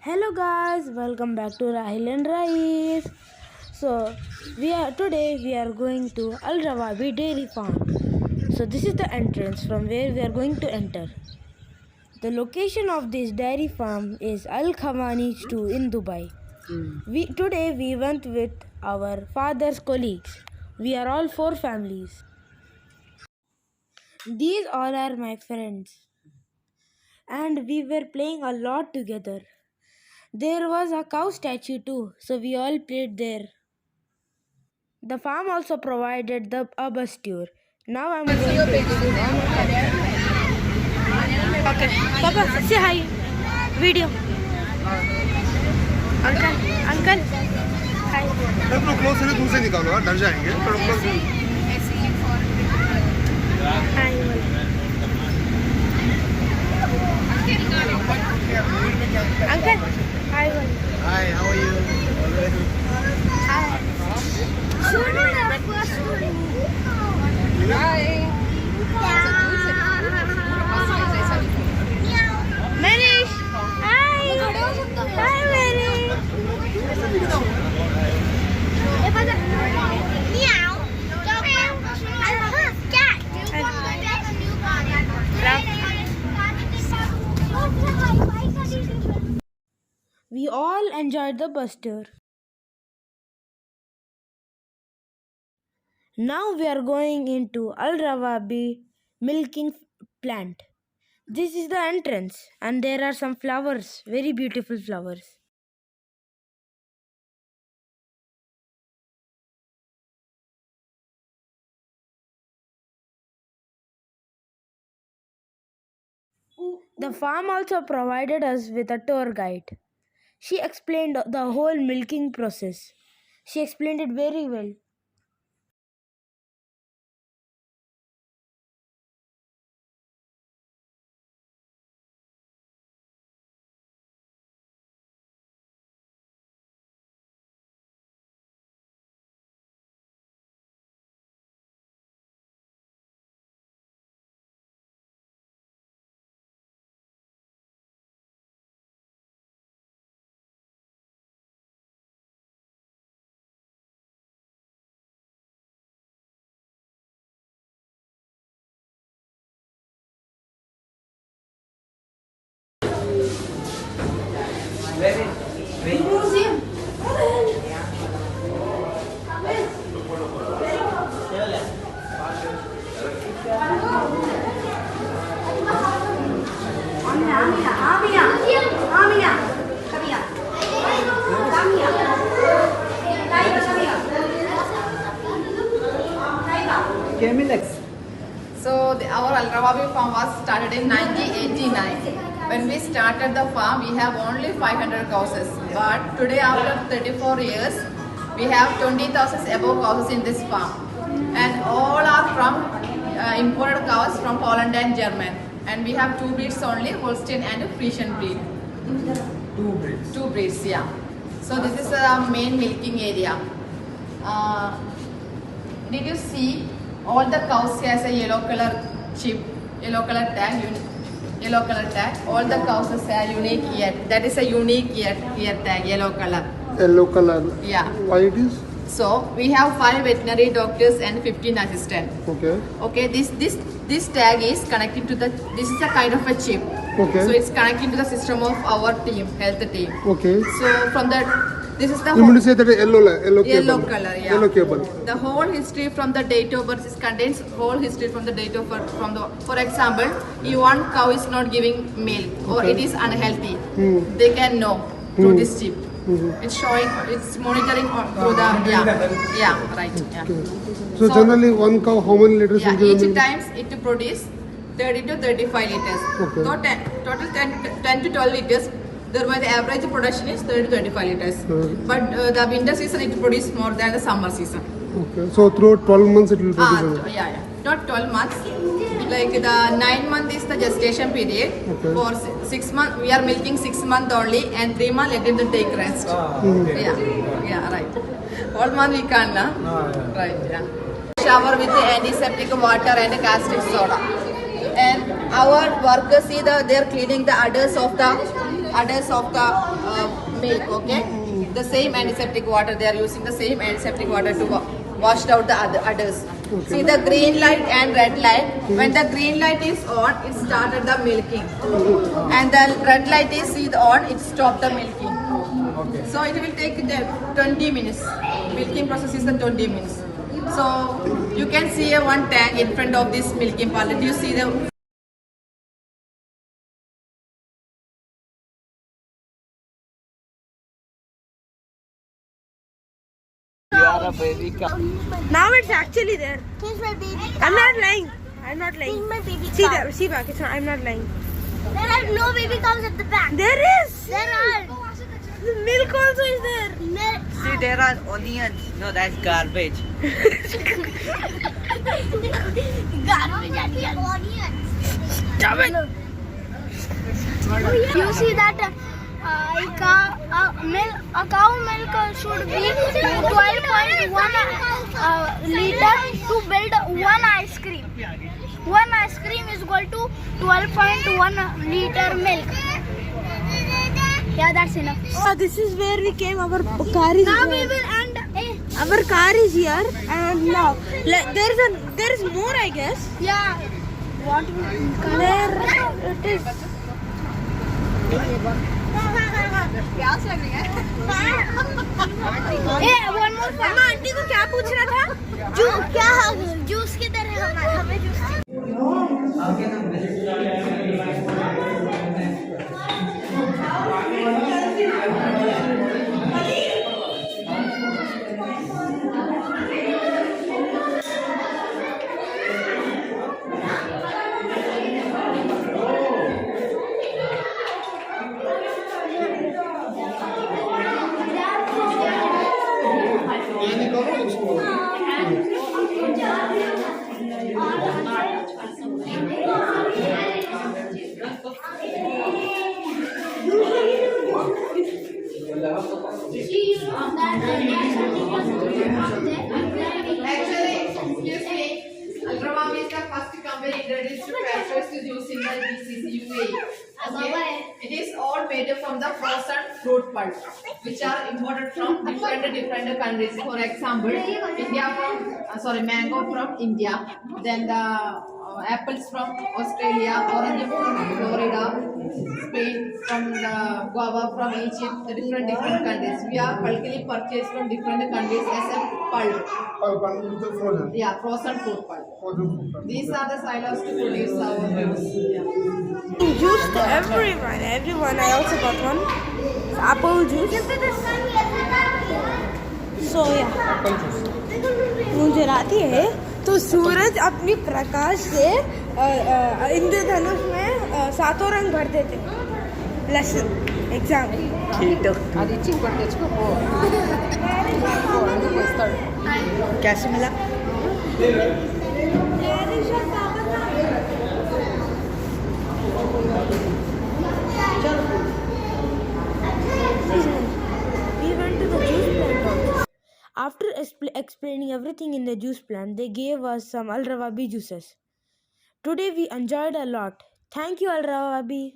Hello guys, welcome back to Rahil and Rais. Today we are going to Rawabi Dairy Farm. So this is the entrance from where we are going to enter. The location of this dairy farm is Al Khawani 2 in Dubai. Today we went with our father's colleagues. We are all 4 families. These all are my friends. And we were playing a lot together. There was a cow statue too, so we all played there. The farm also provided a bus tour. Now I'm going to Okay, Papa, say hi. Video. Uncle. Hi. थोड़ा close से दूर से निकालो यार, डर जाएंगे. थोड़ा close. Hi. Uncle. Hi. Hi, how are you? Hi. Manish. Hi. Hi, Manish. We all enjoyed the bus tour. Now we are going into Al Rawabi milking plant. This is the entrance and there are some flowers, very beautiful flowers. The farm also provided us with a tour guide. She explained the whole milking process. She explained it very well. Our Rawabi farm was started in 1989. When we started the farm, we have only 500 cows. But today, after 34 years, we have 20,000 above cows in this farm. And all are from imported cows from Poland and Germany. And we have 2 breeds only, Holstein and Friesian breed. 2 breeds. 2 breeds, yeah. So this is the main milking area. Did you see all the cows has a yellow color chip, yellow color tag. All the cows have unique ear. That is a unique ear tag, yellow color. Yellow color. Yeah. Why it is? So we have 5 veterinary doctors and 15 assistants. Okay. Okay. This tag is connected to the. This is a kind of a chip. Okay. So it's connected to the system of our team, health team. Okay. So from the. This is the You mean to say that yellow cable? Yellow color, yeah. Yellow cable. The whole history from the date of birth is contains whole history from the date of birth. For example, if one cow is not giving milk or Okay. it is unhealthy, they can know through this chip. It's showing, it's monitoring through the right. Yeah. Okay. So generally one cow how many liters Yeah, will give each milk? times it produce 30 to 35 liters. Okay. So total 10 to 12 liters. Thereby the average production is 30 to 25 liters. But the winter season it produces more than the summer season. Okay. So throughout 12 months it will produce. Yeah. Not 12 months. Like the 9 months is the gestation period. Okay. For 6 months we are milking 6 months only, and 3 months let them to take rest. Yeah, right. All month we can't, right? Yeah. Shower with the antiseptic water and caustic soda. And our workers see they're cleaning the udders of the udders of the milk, okay? The same antiseptic water, they are using the same antiseptic water to wash out the udders. See the green light and red light. When the green light is on, it started the milking. And the red light is on, it stopped the milking. So it will take 20 minutes. Milking process is the 20 minutes. So you can see one tank in front of this milking parlor. Do you see the Now it's actually there. Here's my baby cow. I'm not lying. I'm not lying. Here's my baby See cow. there. See back. It's not, I'm not lying. There are no baby cows at the back. There is. There are. The milk also is there. See, there are onions. No, that's garbage. Garbage and onions. Stop it. You see that a cow milk should be 12.1 liter to build one ice cream. One ice cream is equal to 12.1 liter milk. Yeah, that's enough. This is where we came. Our car is Now here. we will end. Our car is here, and now there is more, I guess. Yeah. What will There it is. Hey, one more fun. अम्मा aunty को क्या पूछ रहा था? Juice किधर है हमारा? हमें juice Actually, excuse me, Rawabi is the first company introduced to pasteurized juice in the GCC UAE. Okay? It is all made from the frozen fruit pulp, which are imported from different countries. For example, mango from India, then the apples from Australia, orange from Florida, Spain, from the guava from Egypt, the different countries. We are bulkily purchased from different countries as a pulp. Frozen. Yeah, frozen fruit pulp. Frozen fruit. These are the silos to produce our juice. Yeah. Juice to everyone. Everyone. I also got one. It's apple juice. So yeah. मुझे राती है तो सूरज अपनी प्रकाश से इंद्रधनुष में सातों रंग भर देते. Lesson. Exam. कैसे मिला? We went to the juice plant also. After explaining everything in the juice plant, they gave us some Al Rawabi juices. Today we enjoyed a lot. Thank you, Al Rawabi.